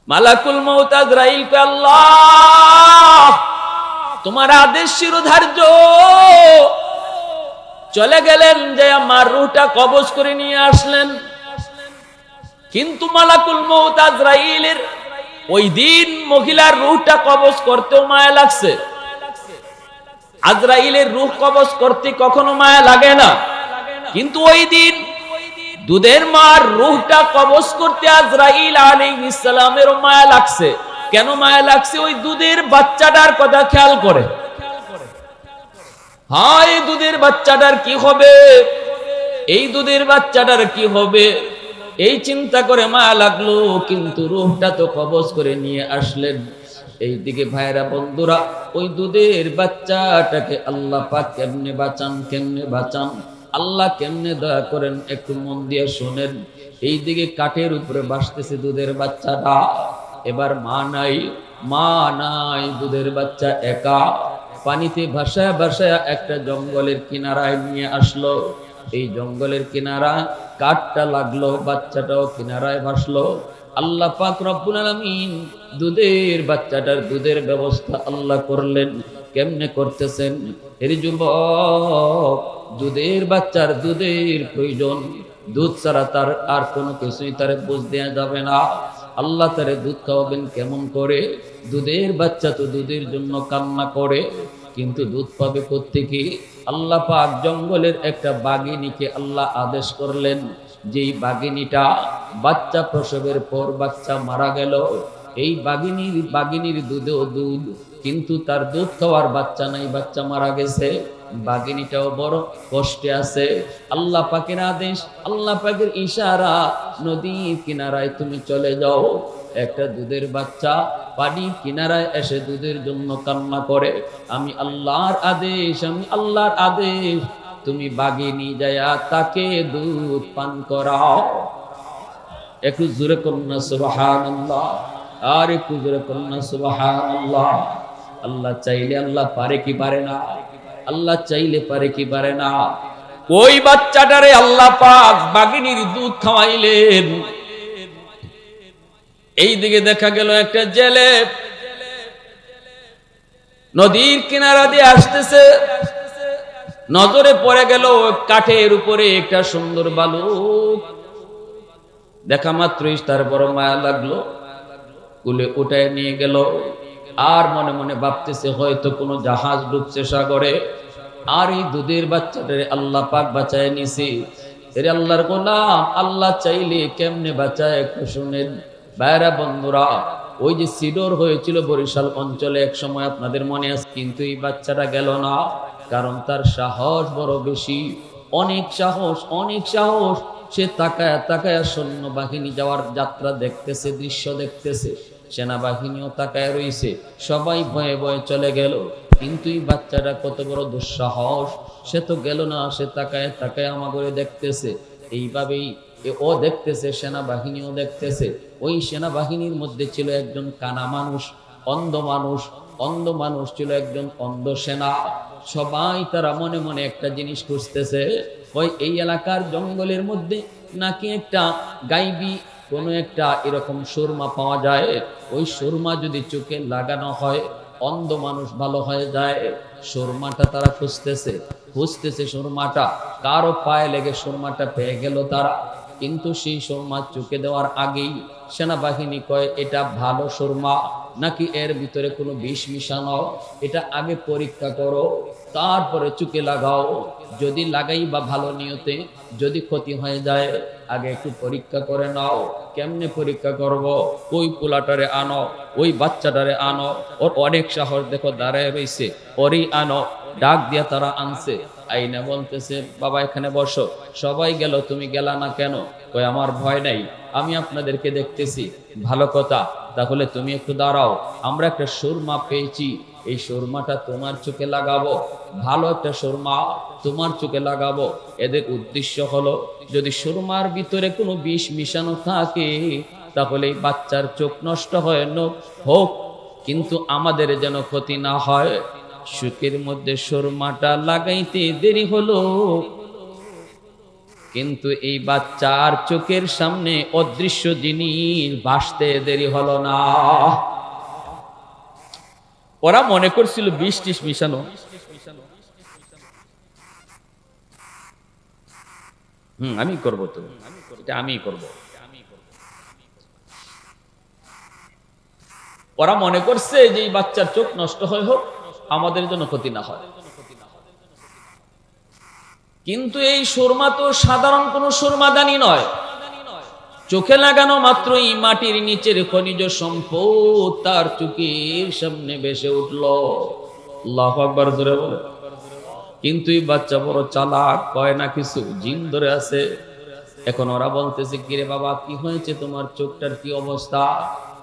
মালাকুল মউত আজরাইল কে আল্লাহ তোমার আদেশ শিরোধার্য, চলে গেলেন যে আমার রূহটা কবজ করে নিয়ে আসলেন। কিন্তু মালাকুল মউত আজরাইলের ওই দিন মহিলার রূহটা কবজ করতেও মায়া লাগছে। আজরাইলের রূহ কবজ করতে কখনো মায়া লাগে না, কিন্তু ওই দিন দুধের মার রূহটা কবজ করতে আজরাইল আলাইহিস সালামেরও মায়া লাগছে। কেন মায়া লাগছে? ওই দুধের বাচ্চাটার কথা খেয়াল করে। হ্যাঁ, এই দুধের বাচ্চাটার কি হবে, এই দুধের বাচ্চাটার কি হবে, এই চিন্তা করে মায়া লাগলো। কিন্তু রূহটা তো কবজ করে নিয়ে আসলেন। এইদিকে ভাইরা বন্ধুরা, ওই দুধের বাচ্চাটাকে আল্লাহ পাক কেমনে বাঁচান, কেমনে বাঁচান, আল্লাহ কেমনে দয়া করেন, একটু মন দিয়ে শোনেন। এইদিকে কাঠের উপরে ভাসতেছে দুধের বাচ্চাটা। এবার মা নাই, মা নাই, দুধের বাচ্চা একা পানিতে ভাসায় ভাসায় একটা জঙ্গলের কিনারায় নিয়ে আসলো। এই জঙ্গলের কিনারা কাঠটা লাগলো, বাচ্চাটাও কিনারায় ভাসলো। আল্লাহ পাক রব্বুল আলামিন দুধের বাচ্চাটার দুধের ব্যবস্থা আল্লাহ করলেন। কেমনে করতেছেন? এর যুবক, দুধের বাচ্চার দুধের প্রয়োজন, দুধ ছাড়া তার আর কোনো কিছুই তারে বুঝ দেওয়া যাবে না। আল্লাহ তারে দুধ খাওয়াবেন কেমন করে? দুধের বাচ্চা তো দুধের জন্য কান্না করে, কিন্তু দুধ পাবে কোত্থেকে? আল্লাহ পাক জঙ্গলের একটা বাঘিনীকে আল্লাহ আদেশ করলেন, যেই বাঘিনীটা বাচ্চা প্রসবের পর বাচ্চা মারা গেল, এই বাঘিনীর দুধেও দুধ, কিন্তু তার দুধ খাওয়ার বাচ্চা নাই, বাচ্চা মারা গেছে। বাঘিনীটাও বড় কষ্টে আছে। আল্লাহ পাকের আদেশ, আল্লাহ পাকের ইশারা, নদীর কিনারায় তুমি চলে যাও। একটা দুধের বাচ্চা পানির কিনারায় এসে দুধের জন্য কান্না করে। আমি আল্লাহর আদেশ, আমি আল্লাহর আদেশ, তুমি বাঘিনী যায়া তাকে দুধ পান করাও। একটু জোরে কন্যা সুবহানাল্লাহ, আর একটু জোরে কন্যা সুবহানাল্লাহ। আল্লাহ চাইলে আল্লাহ পারে কি পারে না? আল্লাহ চাইলে পারে কি পারে না? ওই বাচ্চাটারে আল্লাহ পাক বাঘিনীর দুধ খাওয়াইলেন। এই দিকে দেখা গেল একটা জেলে নদীর কিনারা দিয়ে আসতেছে। নজরে পড়ে গেল কাঠের উপরে একটা সুন্দর বালুক। দেখা মাত্রই তার বড় মায়া লাগলো, কুলে উঠায় নিয়ে গেল। আর মনে মনে ভাবতেছে হয়তো কোনো জাহাজ ডুবছে সাগরে। আর এই দুধের বাচ্চাটারে আল্লাহ পাক বাঁচায় নিছে। এর আল্লাহর গোলাম, আল্লাহ চাইলে কেমনে বাঁচায় একটু শুনেন। ভাইরা বন্ধুরা, ওই যে সিডর হয়েছিল বরিশাল অঞ্চলে এক সময়, আপনাদের মনে আছে? কিন্তু এই বাচ্চাটা গেল না, কারণ তার সাহস বড় বেশি, অনেক সাহস, অনেক সাহস। সে তাকায় তাকায় সৈন্য বাহিনী যাওয়ার যাত্রা দেখতেছে, দৃশ্য দেখতেছে। সেনাবাহিনীও তাকায় রইছে, সবাই ভয়ে ভয়ে চলে গেল। কিন্তু এই বাচ্চাটা কত বড় দুঃসাহস, সে তো গেল না, সে তাকায় তাকায় আমাগরে দেখতেছে। এইভাবেই ও দেখতেছে, সেনাবাহিনীও দেখতেছে। ওই সেনাবাহিনীর মধ্যে ছিল একজন কানা মানুষ, অন্ধ মানুষ, অন্ধ মানুষ ছিল একজন অন্ধ সেনা। সবাই তারা মনে মনে একটা জিনিস খুঁজতেছে, ওই এই এলাকার জঙ্গলের মধ্যে নাকি একটা গাইবি কোনো একটা এরকম সুরমা পাওয়া যায়। ওই সুরমা যদি চোখে লাগানো হয় অন্ধ মানুষ ভালো হয়ে যায়। সুরমাটা তারা খুঁজতেছে, খুঁজতেছে সুরমাটা। কারো পায়ে লেগে সুরমাটা পেয়ে গেল তারা। কিন্তু সেই সুরমা চোখে দেওয়ার আগেই সেনাবাহিনী কয়, এটা ভালো সুরমা নাকি এর ভিতরে কোনো বিষ মিশানো, এটা আগে পরীক্ষা করো, তারপরে চোখে লাগাও। যদি লাগাই বা ভালো নিয়তে, যদি ক্ষতি হয়ে যায় আগে একটু পরীক্ষা করে নাও। কেমনে পরীক্ষা করব? ওই পোলাটারে আনো, ওই বাচ্চাটারে আনো, ওর অনেক সাহস দেখো দাঁড়ায় রয়েছে, ওরই আনো। ডাক দিয়া তারা আনছে, আইনা বলতেছে, বাবা এখানে বসো। সবাই গেল, তুমি গেলা না কেন? কই আমার ভয় নাই, আমি আপনাদেরকে দেখতেছি। ভালো কথা, তাহলে তুমি একটু দাঁড়াও, আমরা একটা সুরমা পেয়েছি, এই সুরমাটা তোমার চোখে লাগাবো, ভালো একটা সুরমা তোমার চোখে লাগাবো। এদের উদ্দেশ্য হলো, যদি সুরমার ভিতরে কোনো বিষ মিশানো থাকে তাহলে এই বাচ্চার চোখ নষ্ট হয় হোক, কিন্তু আমাদের যেন ক্ষতি না হয়। চোখের মধ্যে সুরমাটা লাগাইতে দেরি হলো, কিন্তু এই বাচ্চার চোখের সামনে অদৃশ্য জিনিস ভাসতে দেরি হলো না। ওরা মনে করছিল বিষ টিস মিশানো। আমি করবো, তো এটা আমি করব। ওরা মনে করছে যে এই বাচ্চার চোখ নষ্ট হয় হোক, আমাদের জন্য ক্ষতি না হয়। কিন্তু এই সুরমা তো সাধারণ কোন সুরমাদানি নয়। চোখে লাগানো মাত্রই মাটির নিচের খনিজ সম্পদ তার চোখের সামনে ভেসে উঠল। আল্লাহু আকবার জোরে বলে। কিন্তু এই বাচ্চা বড় চালাক, কয় না কিছু, জিন ধরে আছে। এখন ওরা বলতেছে, কিরে বাবা কি হয়েছে, তোমার চোখটার কি অবস্থা?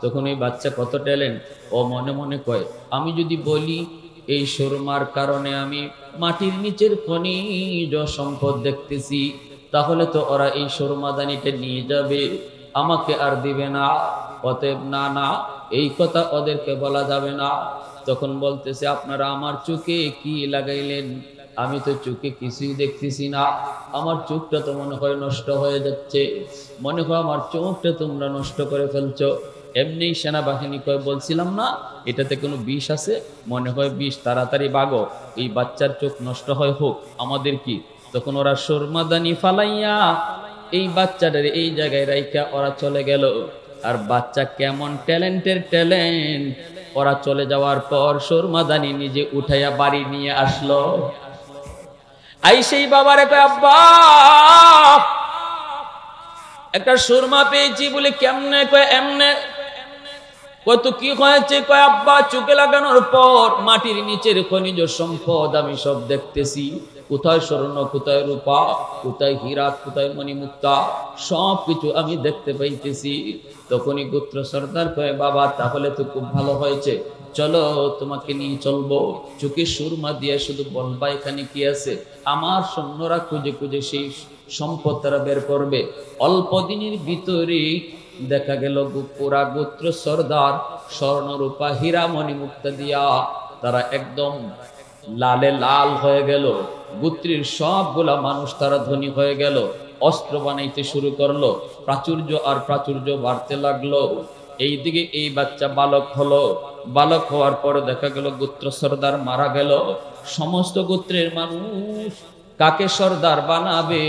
তখন এই বাচ্চা কত ট্যালেন্ট, ও মনে মনে কয়, আমি যদি বলি এই সুরমার কারণে আমি মাটির নিচের খনিজ সম্পদ দেখতেছি, তাহলে তো ওরা এই সুরমাদানিটা নিয়ে যাবে, আমাকে আর দিবে না। অতএব না না, এই কথা ওদেরকে বলা যাবে না। তখন বলতেছে, আপনারা আমার চোখে কি লাগাইলেন? আমি তো চোখে কিছুই দেখতেছি না, আমার চোখটা তো মনে হয় নষ্ট হয়ে যাচ্ছে, মনে হয় আমার চোখটা তোমরা নষ্ট করে ফেলছো। এমনি সেনাবাহিনী কয়, বলছিলাম না এটাতে কোনো বিষ আছে, মনে হয় বিষ, তাড়াতাড়ি বাগো, এই বাচ্চার চোখ নষ্ট হয় হোক, আমাদের কি। তখন ওরা সুরমাদানি ফালাইয়া এই বাচ্চাটার এই জায়গায় রাইখা ওরা চলে গেল। আর বাচ্চা কেমন ট্যালেন্টের ট্যালেন্ট, ওরা চলে যাওয়ার পর সুরমাদানি নিজে উঠাইয়া বাড়ি নিয়ে আসলো। আই সেই বাবারে কয়, আব্বা একটা সুরমা পেয়েছি বলে। কেমনে? কয় এমনে। কত কি হয়েছে? কয় আব্বা চোখে লাগানোর পর মাটির নিচের খনিজ সম্পদ আমি সব দেখতেছি, কোথায় স্বর্ণ, কোথায় রূপা, কোথায় হীরা, কোথায় মণিমুক্তা, সব কিছু আমি দেখতে পাইতেছি। তখনই গোত্র সর্দার কয়, বাবা তাহলে তো খুব ভালো হয়েছে, চলো তোমাকে নিয়ে চলবো। চোখে সুরমা দিয়ে শুধু বলবা এখানে কি আছে, আমার সৈন্যরা খুঁজে খুঁজে সেই সম্পদ তারা বের করবে। অল্প দিনের ভিতরে দেখা গেল পুরা গোত্র সর্দার স্বর্ণরূপা হীরা মণিমুক্তা দিয়া তারা একদম লালে লাল হয়ে গেল। গোত্রের সবগুলা মানুষ তারা ধনী হয়ে গেল, অস্ত্র বানাইতে শুরু করলো, প্রাচুর্য আর প্রাচুর্য বাড়তে লাগলো। এইদিকে এই বাচ্চা বালক হলো, বালক হওয়ার পরে দেখা গেল গোত্র সর্দার মারা গেল। সমস্ত গোত্রের মানুষ কাকে সর্দার বানাবে,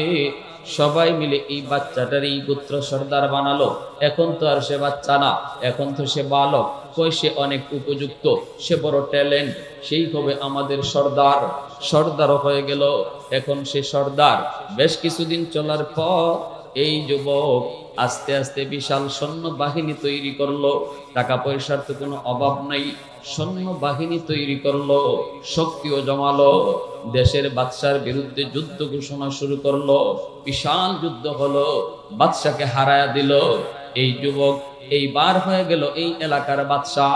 সবাই মিলে এই বাচ্চাটার এই গোত্র সর্দার বানালো। এখন তো আর সে বাচ্চা না, এখন তো সে বালক, কই সে অনেক উপযুক্ত, সে বড় ট্যালেন্ট, সেই হবে আমাদের সর্দার। সর্দারও হয়ে গেল, এখন সে সর্দার। বেশ কিছুদিন চলার পর এই যুবক আস্তে আস্তে বিশাল সৈন্য বাহিনী তৈরি করলো। টাকা পয়সার তো কোনো অভাব নাই, সৈন্য বাহিনী তৈরি করলো, শক্তিও জমালো, দেশের বাদশার বিরুদ্ধে যুদ্ধ ঘোষণা শুরু করলো। বিশাল যুদ্ধ হলো, বাদশাকে হারায়া দিল। এই যুবক এইবার হয়ে গেল এই এলাকার বাদশা।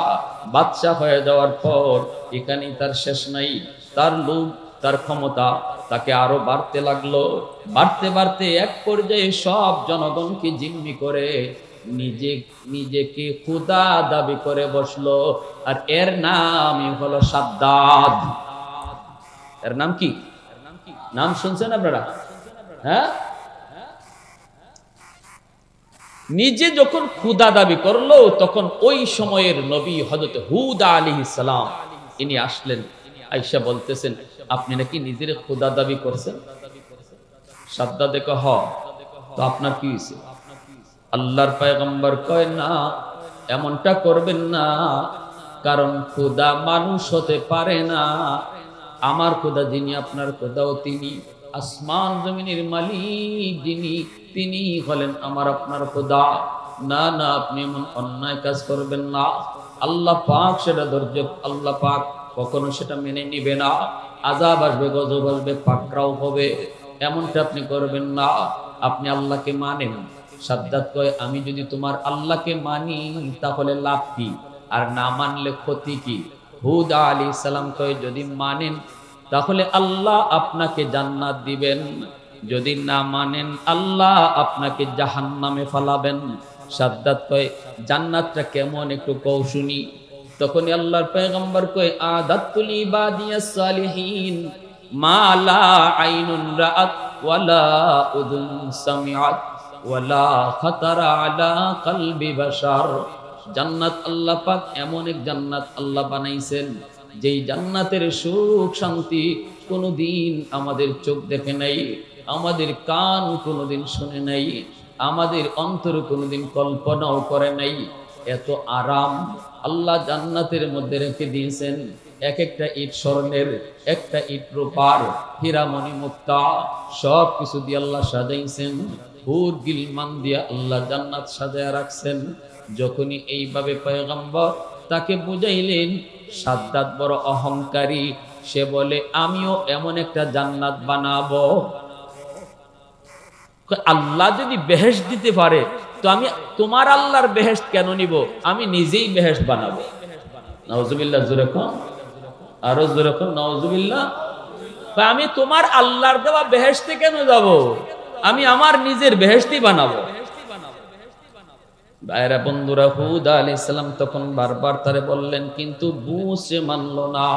বাদশা হয়ে যাওয়ার পর এখানেই তার শেষ নাই, তার লোভ, তার ক্ষমতা তাকে আরো বাড়তে লাগলো। বাড়তে বাড়তে এক পর্যায়ে সব জনগণকে জিম্মি করে নিজেকে খোদা দাবি করে বসলো। আর এর নামই হলো সাদ্দাদ। এর নাম কি? নাম শুনছেন আপনারা? হ্যাঁ, নিজে যখন খুদা দাবি করলো, তখন ওই সময়ের নবী হযরত হুদ আলাইহিস সালাম ইনি আসলেন। আয়েশা বলতেছেন, আপনি নাকি নিজের খুদা দাবি করছেন? সাদ্দাদ দেখো, হ, তো আপনার কি হয়েছে? আল্লাহর পয়গম্বর কয়, না এমনটা করবেন না, কারণ খুদা মানুষ হতে পারে না। আমার খুদা যিনি, আপনার খুদাও তিনি, আসমান জমিনের মালিক যিনি, তিনি হলেন আমার আপনার খুদা। না না, আপনি এমন অন্যায় কাজ করবেন না। আল্লাহ পাক সেটা ধৈর্য, আল্লাহ পাক কখনো সেটা মেনে নিবে না। আযাব আসবে, গজব আসবে, পাকড়াও হবে, এমনটা আপনি করবেন না। আপনি আল্লাহকে মানেন? সাদ্দাত কয়, আমি যদি তোমার আল্লাহকে মানি তাহলে লাভ কি, আর না মানলে ক্ষতি কি? হুদ আলাইহিস সালাম কয়, যদি মানেন তাহলে আল্লাহ আপনাকে জান্নাত দিবেন, যদি না মানেন আল্লাহ আপনাকে জাহান্নামে ফালাবেন। সাদ্দাত কয়, জান্নাতটা কেমন একটু কও শুনি। তখনই আল্লাহর পয়গম্বর কয়, আদাতুল ইবাদিয়াস সালিহিন মা লা আইনুন রাআত ওয়ালা উযুন সামিআত ওয়ালা খাতারা আলা কলবি বাশার। জান্নাত আল্লাহ পাক এমন এক জান্নাত আল্লাহ বানাইছেন, যেই জান্নাতের সুখ শান্তি কোনোদিন আমাদের চোখ দেখে নাই, আমাদের কান কোনোদিন শুনে নাই, আমাদের অন্তর কোনোদিন কল্পনাও করে নাই। এত আরাম আল্লাহ জান্নাতের মধ্যে রেখে দিয়েছেন। এক একটা ইট স্বর্ণের, একটা ইট রূপার, হীরামণি মুক্তা সব কিছু দিয়ে আল্লাহ সাজাইছেন। হুর গিলমান দিয়ে আল্লাহ জান্নাত সাজায় রাখছেন। যখনই এইভাবে পয়গম্বর তাকে বুঝাইলেন, সাদ্দাত বড় অহংকারী, সে বলে আমিও এমন একটা জান্নাত বানাবো। আল্লাহ যদি বেহেশত দিতে পারে তো আমি তোমার আল্লাহর বেহেশত কেন নিব? আমি নিজেই বেহেশত বানাবো। নাউজুবিল্লাহ, জোরে কোন, আরো জোরে কোন, নাউজুবিল্লাহ। আমি তোমার আল্লাহর দেওয়া বেহেশতে কেন যাব? আমি আমার নিজের বেহেশতই বানাবো। ভাইরা বন্ধুরা, হুদ আলাইহিস সালাম তখন বারবার তারে বললেন, কিন্তু সে মানল না।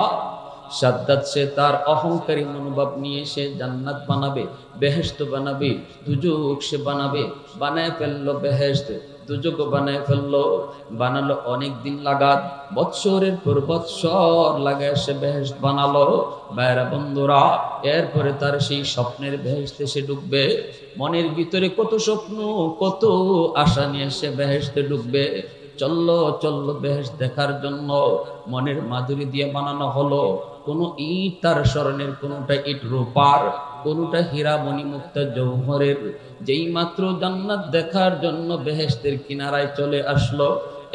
সাদ্দাত সে তার অহংকারী মনোভাব নিয়ে সে জান্নাত বানাবে, বেহেশত বানাবে, দুজক সে বানাবে, বানায় ফেললো বেহেশত, দুজক বানায় ফেললো। বানালো অনেক দিন লাগাত, বৎসরের পর বৎসর লাগায় সে বেহেশত বানালো। ভাইরা বন্ধুরা, এরপরে তার সেই স্বপ্নের বেহেশতে সে ঢুকবে। মনের ভিতরে কত স্বপ্ন, কত আশা নিয়ে সে বেহেশতে ঢুকবে। চললো চললো বেহেশত দেখার জন্য, মনের মাধুরী দিয়ে বানানো হলো। কোন ইট তার স্বর্ণের, কোনটা ইট রূপার, কোনটা হীরা মণিমুক্তা জৌহরের। যেই মাত্র জান্নাত দেখার জন্য বেহেশতের কিনারায় চলে আসলো,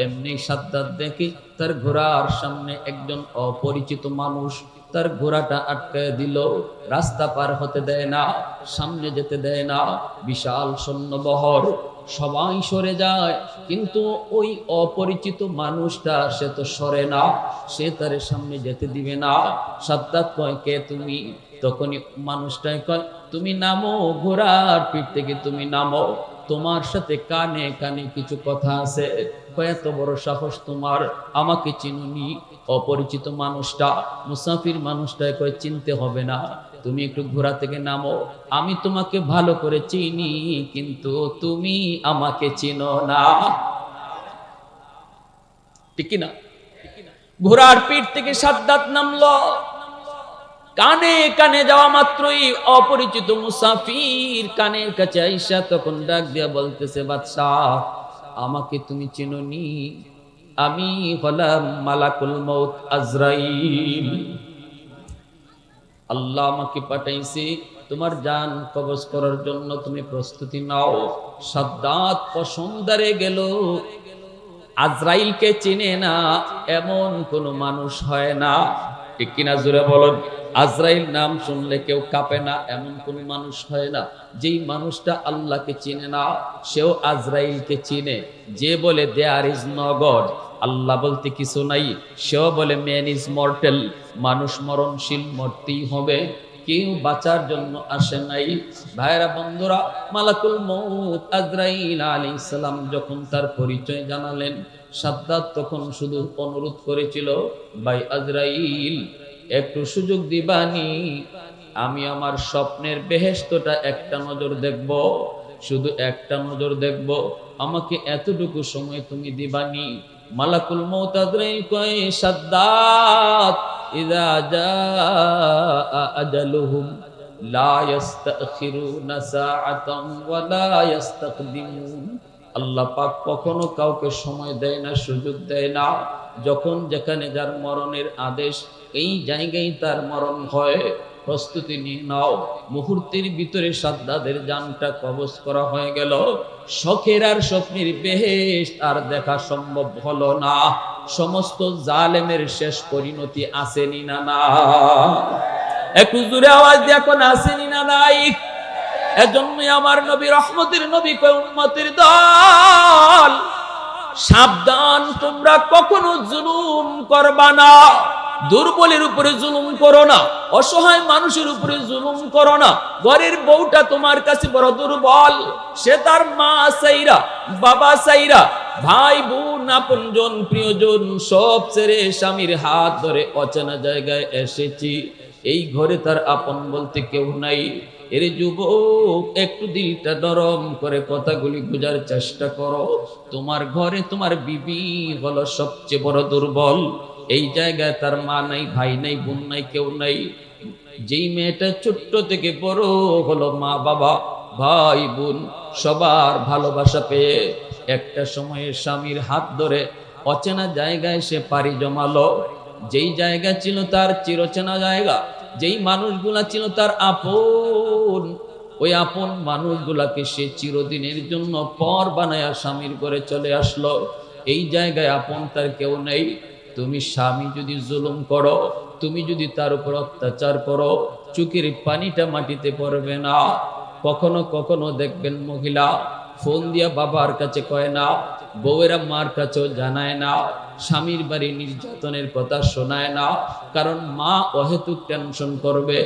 এমনি সাদ্দাত দেখি তার ঘোড়ার সামনে একজন অপরিচিত মানুষ তার ঘোড়াটা আটকায় দিল। রাস্তা পার হতে দেয় না, সামনে যেতে দেয় না। বিশাল সৈন্যবহর, সবাই সরে যায়, কিন্তু ওই অপরিচিত মানুষটা সে তো সরে না, সে তার সামনে যেতে দিবে না। সাদ্দাত কয়, কে তুমি? তখনই মানুষটাই কয়, তুমি নামো, ঘোড়ার পিঠ থেকে তুমি নামো, তোমার সাথে কানে কানে কিছু কথা আছে। এত বড় সাহস তোমার, আমাকে চিনুনি? অপরিচিত মানুষটা, মুসাফির মানুষটাই কয়, চিনতে হবে না, তুমি একটু ঘোড়া থেকে নামো, আমি তোমাকে ভালো করে চিনি, কিন্তু তুমি আমাকে চিনো না। ঠিক না? ঘোড়ার পিঠ থেকে সাদ্দাত নামলো। কানে কানে যাওয়া মাত্রই অপরিচিত মুসাফির কানের কাছে আইসা তখন ডাক দিয়া বলতেছে, বাদশাহ, আমাকে তুমি চিনোনি? আমি হলাম মালাকুল মউত আজরাইল। আল্লাহ আমাকে পাঠাইছে তোমার জান কবজ করার জন্য, তুমি প্রস্তুতি নাও। সাদ্দাত পছন্দরে গেল। আজরাইলকে চিনে না এমন কোন মানুষ হয় না। ঠিক কিনা, জোরে বলেন। আজরাইল নাম শুনলে কেউ কাঁপে না এমন কোন মানুষ হয় না। যেই মানুষটা আল্লাহকে চিনে না, সেও আজরাইলকে চিনে। যে বলে দেয়ার ইজ নো গড, আল্লাহ বলতে কিছু নাই, সেও বলে ম্যান ইজ মর্টেল, মানুষ মরণশীল, মরতেই হবে, কেউ বাঁচার জন্য আসে নাই। ভাইরা বন্ধুরা, মালাকুল মউত আজরাইল আলাইহিস সালাম যখন তার পরিচয় জানালেন, সাদ্দাত তখন শুধু অনুরোধ করেছিল, ভাই আজরাইল, একটু সুযোগ দিবানি, আমি আমার স্বপ্নের বেহেশতটা একটা নজর দেখব, শুধু একটা নজর দেখব, আমাকে এতটুকু সময় তুমি দিবানি। মালাকুল মউত আজরাইল কয়, সাদ্দাত, ইযা জাআ আজালুহুম লা ইস্তাখিরুনা সাআতান ওয়া লা ইস্তাকদিমুন। আল্লাহ পাক কখনো কাউকে সময় দেয় না, সুযোগ দেয় না। যখন যেখানে যার মরণের আদেশ, এই জায়গায় তার মরণ হয়। প্রস্তুতি নিয়ে নাও। মুহূর্তের ভিতরে সাদ্দাদের জানটা কবজ করা হয়ে গেল। শখের আর স্বপ্নের বেহেশত আর দেখা সম্ভব হলো না। সমস্ত জালেমের শেষ পরিণতি আসেনি না না? একটু জোরে আওয়াজ দিয়ে এখন আসেনি না নাই? এজন্যই আমার নবী, রহমতের নবী, কয়, উম্মতের দল, সাবধান, তোমরা কখনো জুলুম করবা না। দুর্বলের উপরে জুলুম করো না, অসহায় মানুষের উপরে জুলুম করো না। ঘরের বউটা তোমার কাছে বড় দুর্বল, সে তার মা চাইরা, বাবা চাইরা, ভাই বোন, আপনজন, প্রিয়জন সব ছেড়ে স্বামীর হাত ধরে অচেনা জায়গায় এসেছি। এই ঘরে তার আপন বলতে কেউ নাই। এর যুবক, একটু দিলটা নরম করে কথাগুলি বোঝার চেষ্টা করো। তোমার ঘরে তোমার বিবি হলো সবচেয়ে বড় দুর্বল। এই জায়গায় তার মা নাই, ভাই নাই, বোন নাই, কেউ নাই। যেই মেয়েটা ছোট্ট থেকে বড় হলো, মা বাবা ভাই বোন সবার ভালোবাসা পেয়ে একটা সময়ে স্বামীর হাত ধরে অচেনা জায়গায় সে পাড়ি জমালো। যেই জায়গা ছিল তার চিরচেনা জায়গা, যেই মানুষগুলা ছিল তার আপন, ওই আপন মানুষগুলাকে সে চিরদিনের জন্য পর বানায়া স্বামীর ঘরে চলে আসলো। এই জায়গায় আপন তার কেউ নেই। তুমি স্বামী যদি জুলুম করো, তুমি যদি তার উপর অত্যাচার করো, চোখের পানিটা মাটিতে পড়বে না। কখনো কখনো দেখবেন মহিলা ফোন দিয়া বাবার কাছে কয় না, বউয়েরা মার কাছেও জানায় না, স্বামীর বাড়ি নির্যাতনের কথা শোনায় না। কারণ মা অহেতুক টেনশন করবে,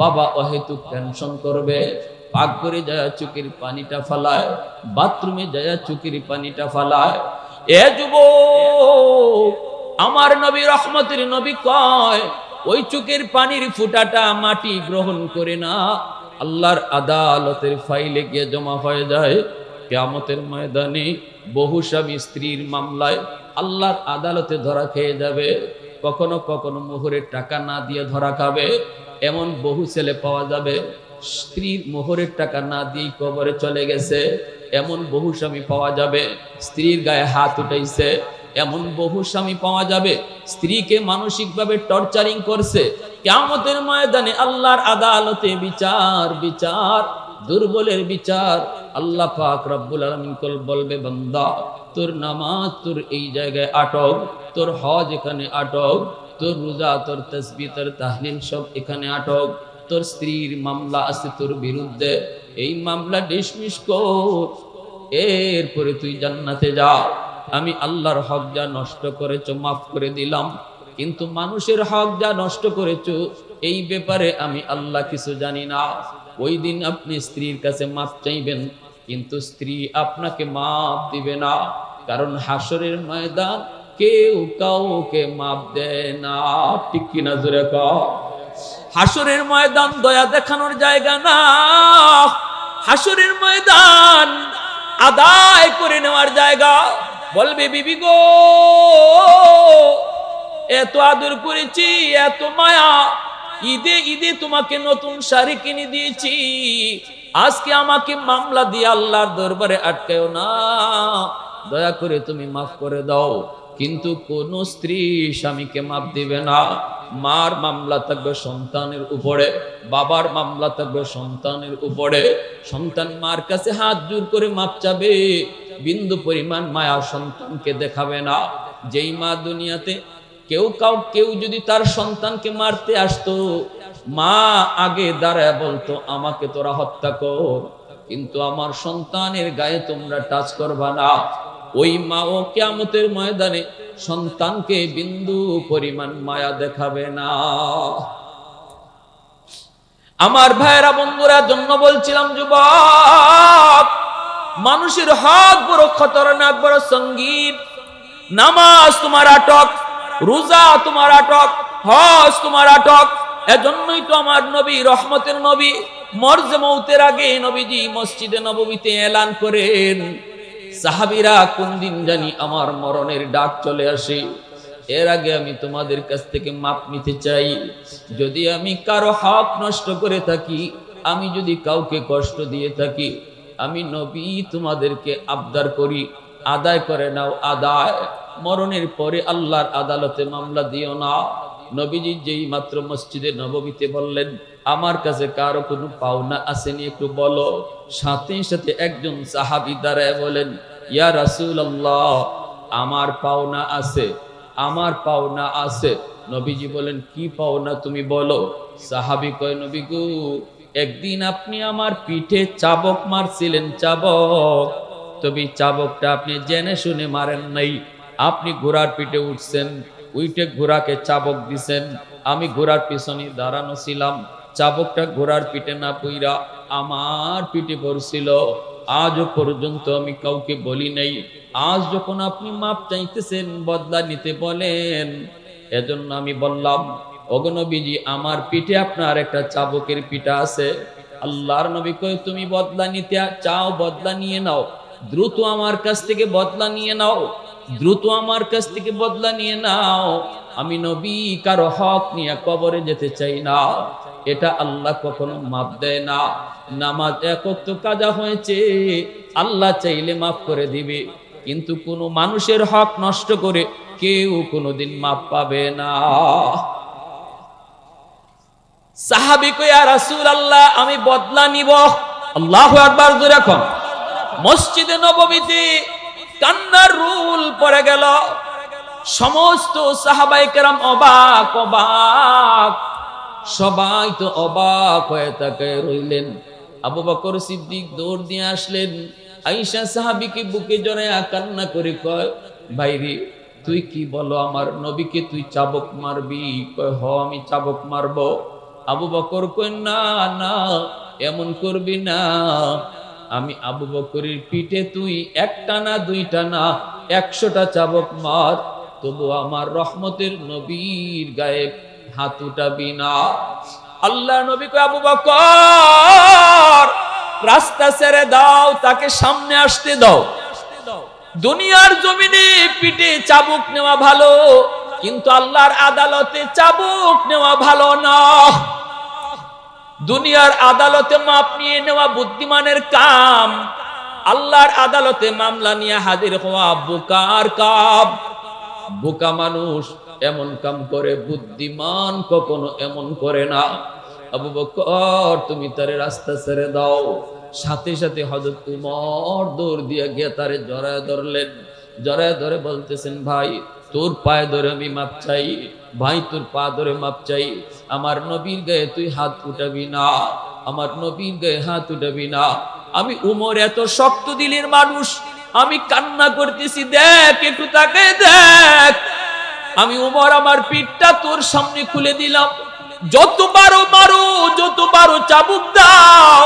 বাবা অহেতুক টেনশন করবে। পাকঘরে যায় চোখের পানিটা ফালায়, বাথরুমে যায় চোখের পানিটা ফালায়। এ যুবক, আমার নবী রহমতের নবী কয়, ওই চোখের পানির ফুটাটা মাটি গ্রহণ করে না, আল্লাহর আদালতের ফাইলে গিয়ে জমা হয়ে যায়। কিয়ামতের ময়দানে বহু স্বামী স্ত্রীর মামলায় আল্লাহর আদালতে ধরা খেয়ে যাবে। কখনো কখনো মোহরের টাকা না দিয়ে ধরা খাবে। এমন বহু ছেলে পাওয়া যাবে, স্ত্রীর মোহরের টাকা না দিয়ে কবরে চলে গেছে। এমন বহু স্বামী পাওয়া যাবে, স্ত্রীর গায়ে হাত উঠাইছে। এমন বহু স্বামী পাওয়া যাবে, স্ত্রীকে মানসিকভাবে টর্চারিং করছে। কিয়ামতের ময়দানে আল্লাহর আদালতে বিচার, বিচার, দুর্বলের বিচার। আল্লাহ পাক রব্বুল আলামিন বলবে, বান্দা তোর নামাজ তোর এই জায়গায় আটক, তোর হজ এখানে আটক, তোর রোজা, তোর তাসবিহ, তোর তাহলিল সব এখানে আটক। তোর স্ত্রীর মামলা আছে তোর বিরুদ্ধে, এই মামলা ডিসমিস কর, এরপরে তুই জান্নাতে যা। আমি আল্লাহর হক যা নষ্ট করেছো মাফ করে দিলাম, কিন্তু মানুষের হক যা নষ্ট করেছো এই ব্যাপারে আমি আল্লাহ কিছু জানি না। ওই দিন আপনি স্ত্রীর কাছে মাফ চাইবেন, কিন্তু স্ত্রী আপনাকে মাফ দিবে না। কারণ হাসরের ময়দান কেউ কাউকে মাফ দেয় না। ঠিক কিনা জোরে কও? হাসরের ময়দান দয়া দেখানোর জায়গা না, হাসরের ময়দান আদায় করে নেওয়ার জায়গা। বলবে, বিবি গো, এত আদর করেছি, এত মায়া, ঈদে ঈদে তোমাকে নতুন শাড়ি কিনে দিয়েছি, আজকে আমাকে মামলা দিয়ে আল্লাহর দরবারে আটকায়ও না, দয়া করে তুমি মাফ করে দাও। কিন্তু কোন স্ত্রী স্বামীকে মাফ দিবে না। মার মামলা থাকবে সন্তানের উপরে, বাবার মামলা থাকবে সন্তানের উপরে। সন্তান মার কাছে হাত জোর করে মাপ চাবে, বিন্দু পরিমাণ মায়া সন্তানকে দেখাবে না। যেই মা দুনিয়াতে কেউ যদি তার সন্তানকে মারতে আসতো, মা আগে দাঁড়ায় বলতো, আমাকে তোরা হত্যা কর, কিন্তু আমার সন্তানের গায়ে তোমরা টাচ করবা না। ওই মা ও কিয়ামতের ময়দানে সন্তানকে বিন্দু পরিমাণ মায়া দেখাবে না। আমার ভাইয়েরা বন্ধুরা জন্য বলছিলাম, যুবক, মানুষের হক বড় খতরনাক, বড় সঙ্গীত। নামাজ তোমার আটক, রোজা তোমার আটক, হজ তোমার আটক। এজন্যই তো আমার নবী রহমতের নবী মরজে মউতের আগে নবীজি মসজিদে নববীতে এলান করেন, সাহাবীরা কোন দিন জানি আমার মরণের ডাক চলে আসে, এর আগে আমি তোমাদের কাছ থেকে মাপ নিতে চাই। যদি আমি কারো হক নষ্ট করে থাকি, আমি যদি কাউকে কষ্ট দিয়ে থাকি, আমি নবী তোমাদেরকে আবদার করি, আদায় করে নাও, আদায়। মরণের পরে আল্লাহর আদালতে মামলা দিও না। নবীজি যেই মাত্র মসজিদে নববীতে বললেন, আমার কাছে কারো কোনো পাওনা আসেনি, একটু বলো। সাথে সাথে একজন সাহাবী দাঁড়ায় বলেন, ইয়া রাসূলুল্লাহ, আমার পাওনা আছে, আমার পাওনা আছে। নবীজি বলেন, কি পাওনা তুমি বলো। সাহাবী কয়, নবী গো, একদিন আপনি আমার পিঠে চাবক মারছিলেন, চাবক। তবে চাবকটা আপনি জেনে শুনে মারেন নাই। আপনি ঘোড়ার পিঠে উঠছেন, উইটে ঘোড়াকে চাবক দিছেন, আমি ঘোড়ার পিছনে দাঁড়ানো ছিলাম, চাবকটা ঘোড়ার পিঠে না পইরা আমার পিঠে পড়ছিল। আজও পর্যন্ত আমি কাউকে বলি নাই। আজ যখন আপনি মাপ চাইতেছেন, বদলা নিতে বলেন, এজন্য আমি বললাম, ওগো নবীজি, আমার পিঠে আপনার একটা চাবকের পিঠা আছে, আল্লাহর নবী কয় তুমি বদলা নিতে চাও, বদলা নিয়ে নাও, দ্রুত আমার কাছ থেকে বদলা নিয়ে নাও, দ্রুত আমার কাছ থেকে বদলা নিয়ে নাও। আমি নবী কারো হক নিয়ে কবরে যেতে চাই না, এটা আল্লাহ কখনো মাফ দেয় না। নামাজ এক ওয়াক্ত কাজা হয়েছে, আল্লাহ চাইলে মাফ করে দিবে, কিন্তু কোনো মানুষের হক নষ্ট করে কেউ কোনোদিন মাফ পাবে না। সাহাবী কয় ইয়া রাসূলুল্লাহ আমি বদলা নিব। আল্লাহু আকবার জোরে কোন। মসজিদে নববীতে কান্নার রুল পড়ে গেল, সমস্ত সাহাবায়ে কেরাম অবাক অবাক, সবাই তো অবাক হয়ে তাকায় রইলেন। আবু বকর সিদ্দিক দৌড় দিয়ে আসলেন, আয়েশা সাহাবীকে বুকে জড়ায়া কান্না করে কয় ভাইরে তুই কি বলো, আমার নবীকে তুই চাবুক মারবি? কয় হ আমি চাবুক মারবো। আবু বকর কয় না না এমন করবি না, আমি আবু বকরের পিঠে তুই একটা না দুইটা না 100টা চাবুক মার, তবু আমার রহমতের নবীর গায়ে হাত উঠাবি না। আল্লাহ নবী কয় আবু বকর রাস্তা ছেড়ে দাও, তাকে সামনে আসতে দাও। দুনিয়ার জমিনে পিঠে চাবুক নেওয়া ভালো, কিন্তু আল্লাহর আদালতে চাবুক নেওয়া ভালো না। দুনিয়ার আদালতে মাপ নিয়ে নেওয়া বুদ্ধিমানের কাম, আল্লাহর আদালতে মামলা নিয়ে হাজির হওয়া বোকার কাম। বোকা মানুষ এমন কাম করে, বুদ্ধিমান কখনো এমন করে না। আবু বকর তুমি তারে রাস্তা ছেড়ে দাও। সাথে সাথে হযরত উমর দৌড় দিয়ে গিয়ে তারে জড়ায় ধরলেন, জড়ায় ধরে বলতেছেন ভাই তোর পায়ে ধরে আমি মাপ চাই, ভাই তোর পা ধরে মাপ চাই, আমার নবীর গায়ে তুই হাত উঠাবি না, আমার নবীর গায়ে হাত উঠাবি না। আমি উমর এত শক্ত দিলের মানুষ, আমি কান্না করতেছি, দেখ একটু তাকে দেখ। আমি উমর আমার পিঠটা তোর সামনে খুলে দিলাম, যত পারো মারো, যত পারো চাবুক দাও,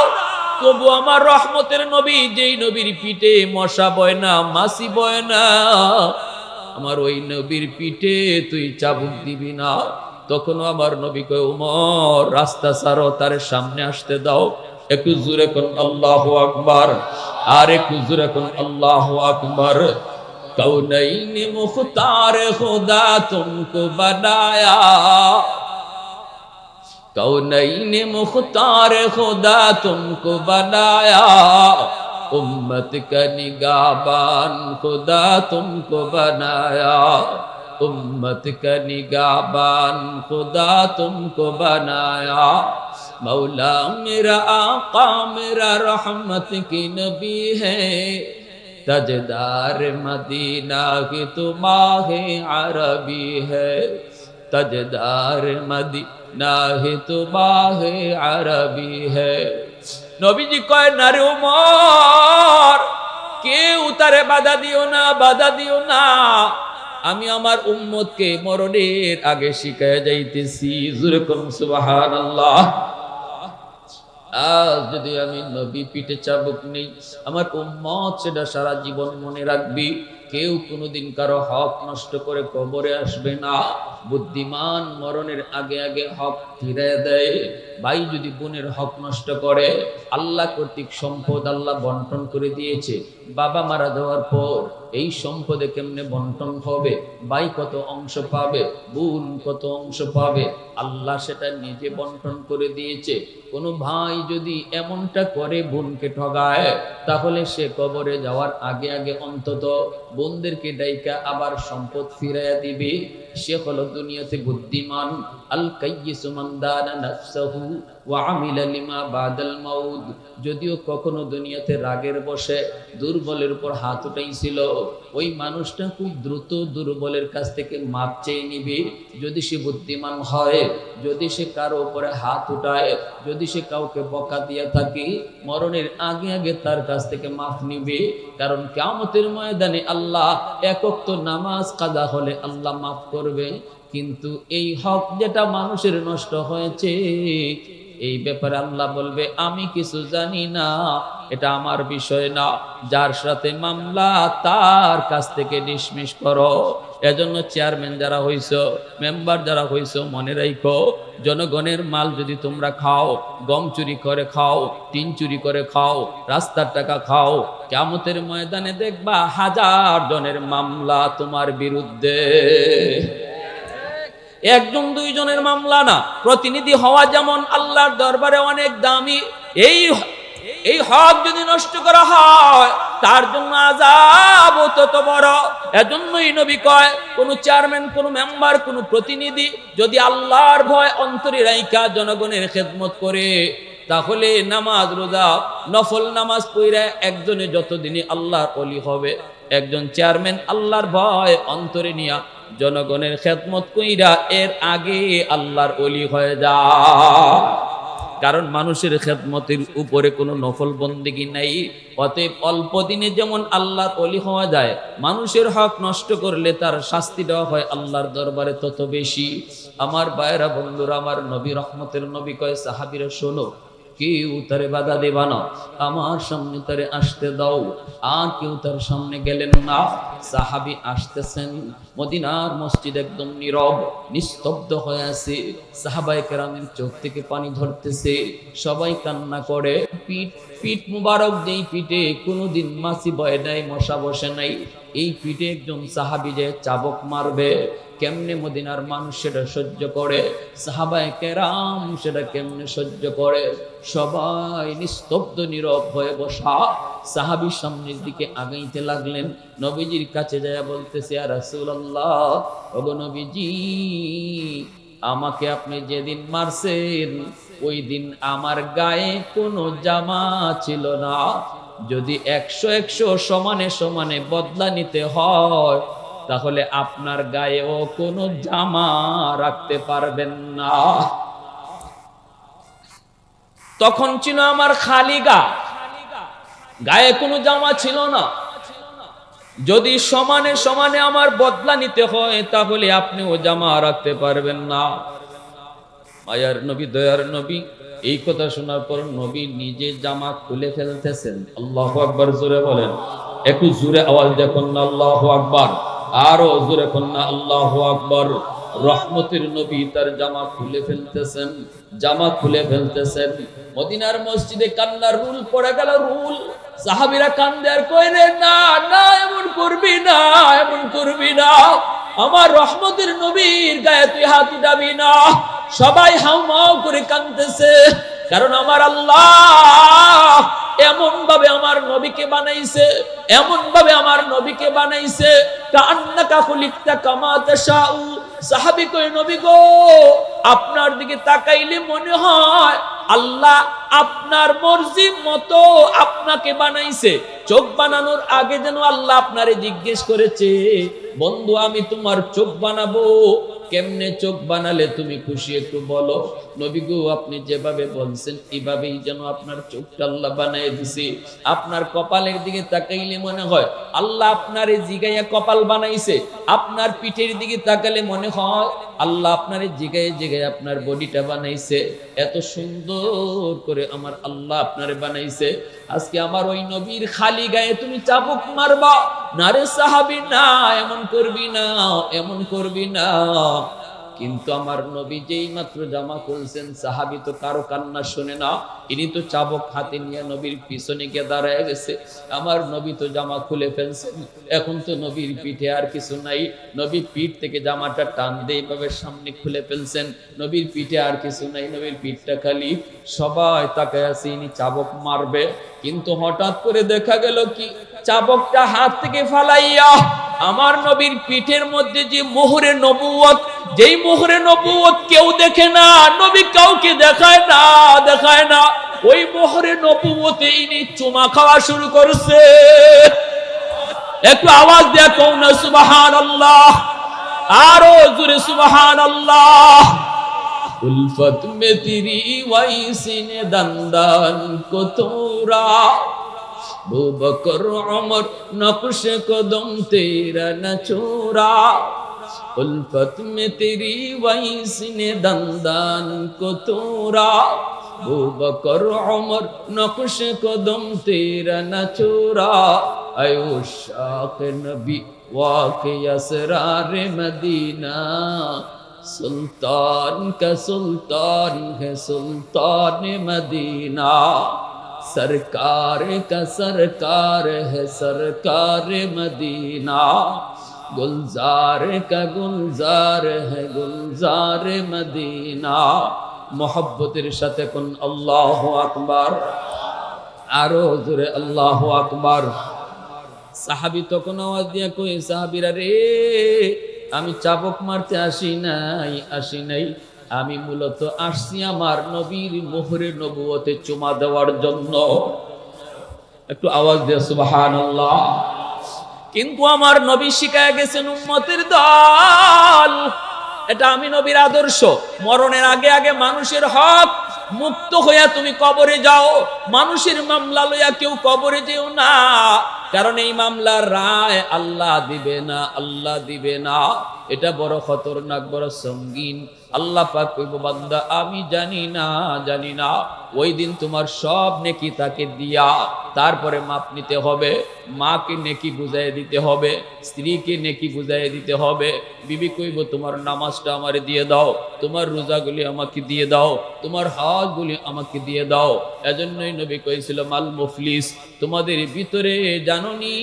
তবু আমার রহমতের নবী যেই নবীর পিঠে মশা বয় না, মাছি বয় না, আমার ওই নবীর পিঠে তুই চাবুক দিবি না। তখন আমার নবী কয় উমর রাস্তা ছাড়ো, তার সামনে আসতে দাও। একটু জোরে কোন আল্লাহু আকবার, আর একটু জোরে কোন আল্লাহু আকবার। कौनैन मुख्तार खुदा तुमको बनाया, कौनैन मुख्तार खुदा तुमको बनाया, उम्मत का निगाहबान खुदा तुमको बनाया, उम्मत का निगाहबान खुदा तुमको बनाया। मौला मेरा आका मेरा रहमत की नबी है, तजदार मदीना की तो माहे अरबी है, तजदार मदीना ही तो माहे अरबी है। নবীজি কয় না রে ওমর, কেউ তারে বাধা দিও না, বাধা দিও না, আমি আমার উম্মতকে মরণের আগে শিখায় যাইতেছি। জোরে কোন সুবহানাল্লাহ। আজ যদি আমি নবী পিঠে চাবুক নেই, আমার উম্মত সেটা সারা জীবন মনে রাখবি। কেউ কোনোদিন কারো হক নষ্ট করে কবরে আসবে না। বুদ্ধিমান মরণের আগে আগে হক ফিরিয়ে দেয়। ভাই যদি বোনের হক নষ্ট করে, আল্লাহ কর্তৃক সম্পদ আল্লাহ বন্টন করে দিয়েছে, বাবা মারা যাওয়ার পর এই সম্পদে কেমনে বন্টন হবে, ভাই কত অংশ পাবে, বোন কত অংশ পাবে, আল্লাহ সেটা নিজে বন্টন করে দিয়েছে। কোনো ভাই যদি এমনটা করে বোনকে ঠগায়, তাহলে সে কবরে যাওয়ার আগে আগে অন্তত বোনদেরকে ডাইকা আবার সম্পদ ফিরাইয়া দিবে। সে হলো দুনিয়াতে বুদ্ধিমান। আল কাইয়িসু মান দানা নাফসাহু ওয়া আমিলা লিমা বাদাল মাউত। যদিও কখনো দুনিয়াতে রাগের বশে দুর্বলের উপর হাত উঠাইছিল, ওই মানুষটা খুব দ্রুত দুর্বলের কাছ থেকে মাপ চেয়ে নিবে। যদি সে বুদ্ধিমান হয়, যদি সে কারো উপরে হাত উঠায়, যদি সে কাউকে বকা দিয়ে থাকে, মরণের আগে আগে তার কাছ থেকে মাফ নিবে। কারণ কিয়ামতের ময়দানে আল্লাহ এক ওয়াক্ত নামাজ কাজা হলে আল্লাহ মাফ করবে, কিন্তু এই হক যেটা মানুষের নষ্ট হয়েছে, এই ব্যাপারে আল্লাহ বলবে আমি কিছু জানি না, এটা আমার বিষয় না। যার সাথে মামলা তার কাছ থেকে ডিসমিস করো। এজন্য চেয়ারম্যান যারা হইছো, মেম্বার যারা হইছো, মনে রাখো জনগণের মাল যদি তোমরা খাও, গম চুরি করে খাও, টিন চুরি করে খাও, রাস্তার টাকা খাও, কিয়ামতের ময়দানে দেখবা হাজার জনের মামলা তোমার বিরুদ্ধে। একজন দুইজনের মামলা না, প্রতিনিধি হওয়া যেমন আল্লাহর দরবারে অনেক দামি, এই এই হক যদি নষ্ট করা হয় তার জন্য আযাব তত বড়। এজন্যই নবী কয় কোন চেয়ারম্যান, কোন মেম্বার, কোন প্রতিনিধি যদি আল্লাহর ভয় অন্তরে রাইখা জনগণের খেদমত করে, তাহলে নামাজ রোজা নফল নামাজ পড়ে একজনে যতদিনই আল্লাহর ওলি হবে, একজন চেয়ারম্যান আল্লাহর ভয় অন্তরে নিয়া জনগণের খেদমত কইরা এর আগে আল্লাহর ওলি হয়ে যায়। কারণ মানুষের খেদমতের উপরে কোনো নফল বন্দেগী নাই। অতএব অল্প দিনে যেমন আল্লাহর ওলি হওয়া যায়, মানুষের হক নষ্ট করলে তার শাস্তি দেওয়া হয় আল্লাহর দরবারে তত বেশি। আমার ভাইয়েরা, বন্ধুরা, আমার নবী রহমতের নবী কয় সাহাবীরা শোনো, কেউ তারে বাধা দেবা না, আমার সামনে তারে আসতে দাও। আর কেউ তার সামনে গেলেন না। সাহাবী আসতেছেন, মদিনার মসজিদ একদম নীরব নিস্তব্ধ হয়ে আছে। সাহাবায়ে কেরামের চোখ থেকে পানি ঝরতেছে, সবাই কান্না করে। পিঠ মুবারক, যেই পিঠে কোনোদিন মাছি বয় নাই, মশা বসে নাই, এই পিঠে একজন সাহাবী যে চাবুক মারবে, কেমনে মদিনার মানুষ সেটা সহ্য করে, সাহাবায়ে কেরাম সেটা কেমনে সহ্য করে? সবাই নিস্তব্ধ নীরব হয়ে বসা। সাহাবীর সামনের দিকে আগাইতে লাগলেন, নবীজির কাছে যায় বলতেছে, ইয়া রাসূলুল্লাহ, ওগো নবীজি, আমাকে আপনি যেদিন মারছেন ওই দিন আমার গায়ে কোনো জামা ছিল না। যদি 100 সমানে সমানে বদলা নিতে হয়, তাহলে আপনার গায়েও কোনো জামা রাখতে পারবেন না। তখন ছিল আমার খালি গায়ে কোনো জামা ছিল না। যদি সমানে সমানে আমার বদলা নিতে হয়, তাহলে আপনিও জামা রাখতে পারবেন না। মায়ার নবী, দয়ার নবী, এই কথা শোনার পর নবী নিজে জামা খুলে ফেলতেছেন। আল্লাহু আকবার, জোরে বলেন, একটু জোরে আওয়াজ দেখুন না, আল্লাহু আকবার, আরো জোরে কোন না, আল্লাহু আকবার। রহমতের নবী তার জামা খুলে ফেলতেছেন, জামা খুলে ফেলতেছেন। মদিনার মসজিদে কান্নার রুল পড়ে গেল, রুল। সাহাবীরা কান্দে আর কইলে, না না, এমন করবি না, এমন করবি না, আমার রহমতের নবীর গায়ে তুই হাত উঠাবি না। সবাই হাউমাউ করে কাঁদতেছে, কারণ আমার আল্লাহ এমন ভাবে আমার নবীকে বানাইছে, এমন ভাবে আমার নবীকে বানাইছে, কান্নাকা খুলিকতা কামা তাশাউ। সাহাবী কই, নবী গো, আপনার দিকে তাকাইলে মনে হয় আল্লাহ আপনার মর্জি মতো আপনাকে বানাইছে। চোখ বানানোর আগে যেন আল্লাহ আপনারে জিজ্ঞেস করেছে, বন্ধু আমি তোমার চোখ বানাবো, কেমনে চোখ বানালে তুমি খুশি একটু বলো। নবী গো, আপনি যেভাবে বলছেন এইভাবেই যেন আপনার চোখটা আল্লাহ বানিয়ে দিছে। আপনার কপালের দিকে তাকাইলে মনে হয় আল্লাহ আপনারে জিগাইয়া কপাল বানাইছে। আপনার পিঠের দিকে তাকালে মনে হয় আল্লাহ আপনারে জিগাইয়া জিগাইয়া আপনার বডিটা বানাইছে। এত সুন্দর করে আমার আল্লাহ আপনারে বানাইছে। আজকে আমার ওই নবীর খালি গায়ে তুমি চাবুক মারবা না রে সাহাবী, না, এমন করবি না, এমন করবি না। কিন্তু আমার নবী যেই মাত্র জামা খুলছেন, সাহাবী তো কারো কান্না শুনে না, ইনি তো চাবুক হাতে নিয়ে নবীর পিছনে গিয়ে দাঁড়ায় গেছে। আমার নবী তো জামা খুলে ফেলছেন, এখন তো নবীর পিঠে আর কিছু নাই। নবী পিঠ থেকে জামাটা টান দিয়ে এইভাবে সামনে খুলে ফেলছেন, নবীর পিঠে আর কিছু নাই, নবীর পিঠটা খালি। সবাই তাকায় আছে, ইনি চাবুক মারবে। কিন্তু হঠাৎ করে দেখা গেল কি, চাবুকটা হাত থেকে ফালাইয়া আমার নবীর পিঠের মধ্যে যে মোহরে নবুয়ত, যেই মোহরে নবুয়ত কেউ দেখে না, নবী কাউকে দেখায় না, দেখায় না, ওই মোহরে নবুয়তে ইনি চুমা খাওয়া শুরু করছে। একটু আওয়াজ দেয়া কও না সুবহানাল্লাহ, আরো জোরে সুবহানাল্লাহ। উলফত মে তেরি ওয়াইসিনে দন্দন কো তোরা, अबू बकर उमर नक्श कदम तेरा न छोड़ा, उल्फत में तेरी वैसी ने दंदन को तोड़ा, अबू बकर उमर नक्श कदम तेरा न चोरा आयो शाख नबी वाक़े असरार मदीना सुल्तान का सुल्तान है सुल्तान मदीना सरकार का सरकार है सरकार मदीना गुलजार का गुलजार है गुलजार मदीना मोहब्बतेर साथे कुन अल्लाहु আকবার आरो जोरे अल्लाहु আকবার साहाबी तखन आवाज दिया कई साहाबीरा रे आमी चाबुक मारते আসি নাই আমি মূলত আসছি আমার নবীর মোহরে নবুয়তে চুমা দেওয়ার জন্য একটু আওয়াজ দিয়ে সুবহানাল্লাহ কিন্তু আমার নবী শিখায় গেছেন উম্মতের দল এটা আমি নবীর আদর্শ মরণের আগে আগে মানুষের হক মুক্ত হইয়া তুমি কবরে যাও মানুষের মামলা লইয়া কেউ কবরে যেও না কারণ এই মামলার রায় আল্লাহ দিবে না এটা বড় খতরনাক বড় সঙ্গীন আল্লাহ পাক কইবো বান্দা আমি জানি না ওই দিন তোমার সব নেকি তাকে দিয়া তারপরে মাপ নিতে হবে মাকে নেকি বুঝাইয়ে দিতে হবে স্ত্রীকে নেকি বুঝাইয়ে দিতে হবে বিবি কইবো তোমার নামাজটা আমারে দিয়ে দাও তোমার রোজাগুলি আমাকে দিয়ে দাও তোমার হজগুলি আমাকে দিয়ে দাও এজন্যই নবী কইছিল মাল মুফলিস তোমাদের ভিতরে জানোনি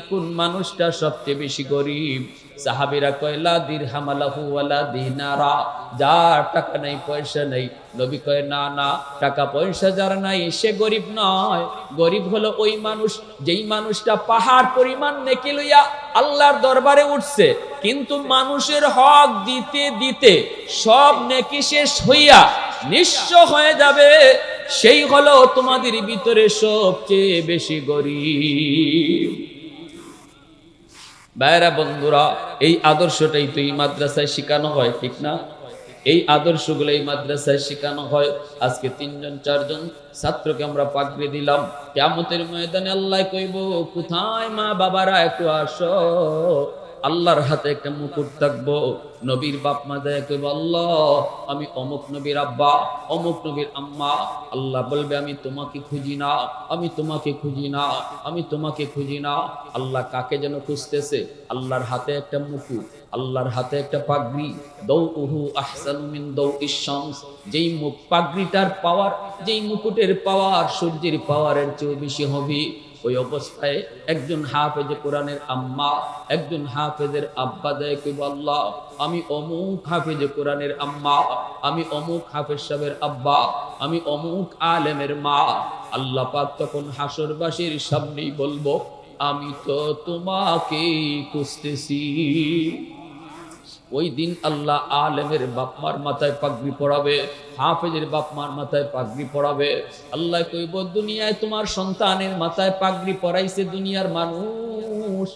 কোন মানুষটা সবচেয়ে বেশি গরিব সাহাবীরা কয় লা দিরহাম লাহু ওয়ালা দিনারা যার টাকা নাই পয়সা নাই নবী কয় না টাকা পয়সা যার নাই সে গরিব নয় গরিব হলো ওই মানুষ যেই মানুষটা পাহাড় পরিমাণ নেকি লইয়া আল্লাহর দরবারে উঠছে কিন্তু মানুষের হক দিতে দিতে সব নেকি শেষ হইয়া নিঃস্ব হয়ে যাবে সেই হলো তোমাদের ভিতরে সবচেয়ে বেশি গরিব ভাইরা বন্ধুরা এই আদর্শটাই তো এই মাদ্রাসায় শেখানো হয় ঠিক না এই আদর্শগুলো এই মাদ্রাসায় শেখানো হয় আজকে 3 জন 4 জন ছাত্রকে আমরা পাগড়ি দিলাম কিয়ামতের ময়দানে আল্লাহ কইবো কোথায় মা বাবারা একটু আসো আল্লাহর হাতে একটা মুকুট থাকবো নবীর বাপ মা দেয় কইবো আল্লাহ আমি অমুক নবীর আব্বা অমুক নবীর আম্মা আল্লাহ বলবে আমি তোমাকে খুঁজি না আল্লাহ কাকে যেন খুঁজতেছে আল্লাহর হাতে একটা মুকুট আল্লাহর হাতে একটা পাগড়ি দাউহু আহসানু মিন দাউইশ শামস যেই পাগড়িটার পাওয়ার যেই মুকুটের পাওয়ার সূর্যের পাওয়ারের চেয়ে বেশি হবে ওই অবস্থায় একজন হাফেজে কোরআনের আম্মা একজন হাফেজের আব্বা দেয় কইবো আল্লাহ আমি অমুক হাফেজে কোরআনের আম্মা আমি অমুক হাফেজ সাহেবের আব্বা আমি অমুক আলেমের মা আল্লাহ পাক তখন হাসরবাসীর সামনেই বলবো আমি তো তোমাকেই খুঁজতেছি ওই দিন আল্লাহ আলেমের বাপমার মাথায় পাগড়ি পরাবে হাফেজের বাপমার মাথায় পাগড়ি পরাবে আল্লাহ কইব দুনিয়ায় তোমার সন্তানের মাথায় পাগড়ি পরাইছে দুনিয়ার মানুষ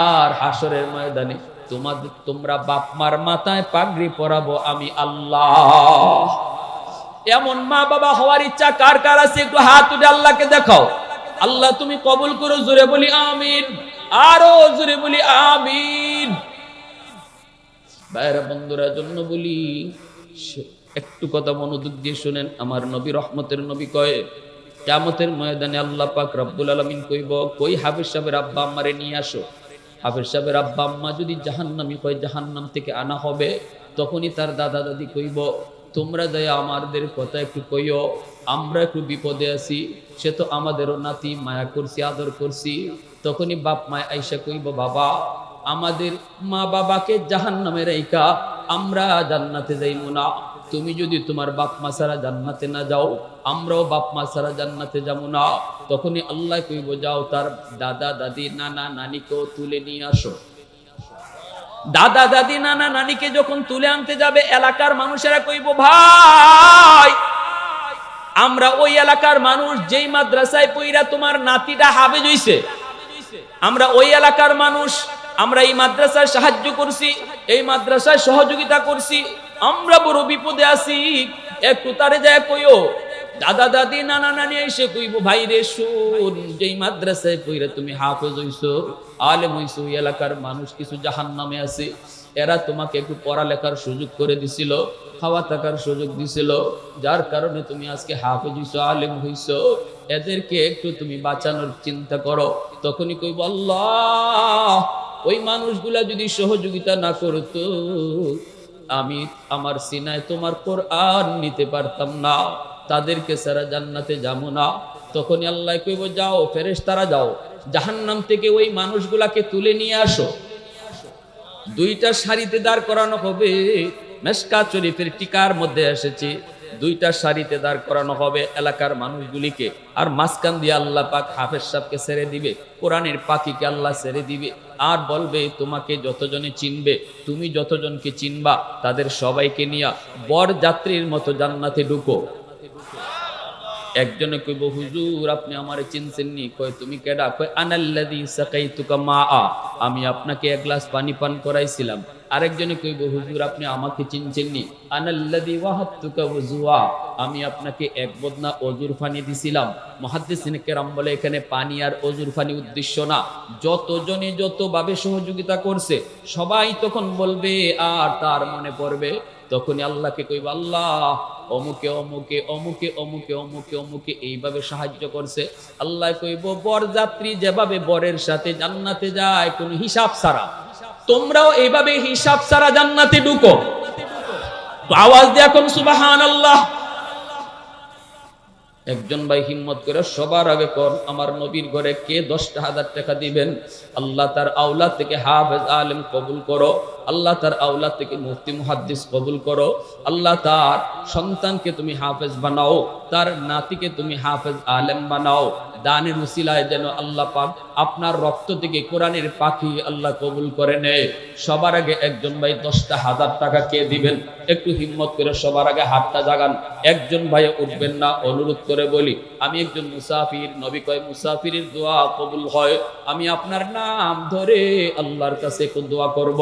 আর হাসরের ময়দানে তোমরা বাপমার মাথায় পাগড়ি পরাবো আমি আল্লাহ এমন মা বাবা হওয়ার ইচ্ছা কার কার আছে একটু হাত উঠে আল্লাহকে দেখাও আল্লাহ তুমি কবুল করো জোরে বলি আমিন আরো জোরে বলি আমিন ভাইরা বন্ধুরা জন্য বলি একটু কথা মনোযোগ দিয়ে শুনেন আমার নবী রহমতের নবী কয় কিয়ামতের ময়দানে আল্লাহ পাক রব্বুল আলামিন কইব কই হাফেজ সাহেবের আব্বা আম্মারে নিয়ে আসো হাফেজ সাহেবের আব্বা আম্মা যদি জাহান্নামী হয় জাহান্নাম থেকে আনা হবে তখনই তার দাদা দাদি কইব তোমরা দয়া আমাদের কথা একটু কইও আমরা একটু বিপদে আছি সে তো আমাদেরও নাতি মায়া করছি আদর করছি তখনই বাপ মায় আইসা কইব বাবা আমাদের মা বাবাকে জাহান্নামে রাইখা আমরা জান্নাতে যাইব না তুমি যদি তোমার বাপ মা ছাড়া জান্নাতে না যাও আমরাও বাপ মা ছাড়া জান্নাতে যাব না তখনই আল্লাহ কইব যাও তার দাদা দাদি নানা নানিকেও তুলে নিয়ে আসো দাদা দাদি নানা নানিকে যখন তুলে আনতে যাবে এলাকার মানুষেরা কইব ভাই আমরা ওই এলাকার মানুষ যেই মাদ্রাসায় পইরা তোমার নাতিটা হাফেজ হইছে আমরা ওই এলাকার মানুষ আমরা এই মাদ্রাসায় সাহায্য করছি এই মাদ্রাসায় সহযোগিতা করছি আমরা বড় বিপদে আছি একটু তারে যায় কইও দাদা দাদি নানা নানি এসে কইব ভাই রে শুন যেই মাদ্রাসায় পইরা তুমি হাফেজ হইছো আলেম হইছো এলাকার মানুষ কিছু জাহান্নামে আছে এরা তোমাকে একটু পড়ালেখার সুযোগ করে দিছিল, খাওয়া থাকার সুযোগ দিছিল, যার কারণে তুমি আজকে হাফেজ হইছো, আলেম হইছো। এদেরকে একটু তুমি বাঁচানোর চিন্তা করো। তখনই কইব আল্লাহ, ওই মানুষগুলা যদি সহযোগিতা না করতো, আমি আমার সিনায় তোমার কোরআন নিতে পারতাম না, তাদেরকে সারা জান্নাতে যাবো না। তখনই আল্লাহ কইব, যাও ফেরেশতারা যাও, জাহান্নাম থেকে ওই মানুষগুলাকে তুলে নিয়ে আসো। দুইটা সারিতে দাঁড় করানো হবে। মেশকাত শরীফের টিকার মধ্যে এসেছে, দুইটা সারিতে দাঁড় করানো হবে এলাকার মানুষগুলিকে, আর মাঝখান দিয়ে আল্লাহ পাক হাফেজ সাহেবকে ছেড়ে দিবে, কোরআনের পাখিকে আল্লাহ ছেড়ে দিবে, আর বলবে তোমাকে যতজনে চিনবে, তুমি যতজনকে চিনবা, তাদের সবাইকে নিয়া বর যাত্রীর মতো জান্নাতে ঢুকো। একজনে কইব, হুজুর আপনি আমারে চিনছেননি। কয় তুমি কেডা? কয় আনাল্লাযী সাকাইতুকা মাআ, আমি আপনাকে এক গ্লাস পানি পান করাইছিলাম। আরেকজনে কইব, হুজুর আপনি আমাকে চিনছেননি। আনাল্লাযী ওয়াহাবতুকা ওযুআ, আমি আপনাকে এক বদনা অজুর পানি দিছিলাম। মুহাদ্দিসিনে কেরাম বলে এখানে পানি আর অজুর পানি উদ্দেশ্য না, যতজনে যতভাবে সহযোগিতা করছে সবাই তখন বলবে আর তার মনে পড়বে। তখনই আল্লাহকে কইব, আল্লাহ অমুকে অমুকে অমুকে অমুকে অমুকে অমুকে এইভাবে সাহায্য করছে। আল্লাহ কইব, বরযাত্রী যেভাবে বরের সাথে জান্নাতে যায় কোনো হিসাব ছাড়া, তোমরাও এইভাবে হিসাব ছাড়া জান্নাতে ঢুকো। তো আওয়াজ দিয়ে এখন সুবহানাল্লাহ। একজন ভাই হিম্মত করে সবার আগে কোন আমার নবীর ঘরে কে 10,000 টাকা দিবেন? আল্লাহ তার আওলাদ থেকে হাফেজ আলেম কবুল করো, আল্লাহ তার আওলাদ থেকে মুফতি মুহাদ্দিস কবুল করো, আল্লাহ তার সন্তানকে তুমি হাফেজ বানাও, তার নাতিকে তুমি হাফেজ আলেম বানাও। দানের উসিলায় যেন আল্লাহ পাক আপনার রক্ত থেকে কোরআনের পাখি আল্লাহ কবুল করে নেয়। সবার আগে একজন ভাই 10,000 টাকা কে দিবেন? একটু হিম্মত করে সবার আগে হাতটা জাগান। একজন ভাই উঠবেন না, অনুরোধ করে বলি, আমি একজন মুসাফির, নবী কয় মুসাফিরের দোয়া কবুল হয়। আমি আপনার নাম ধরে আল্লাহর কাছে একটু দোয়া করব।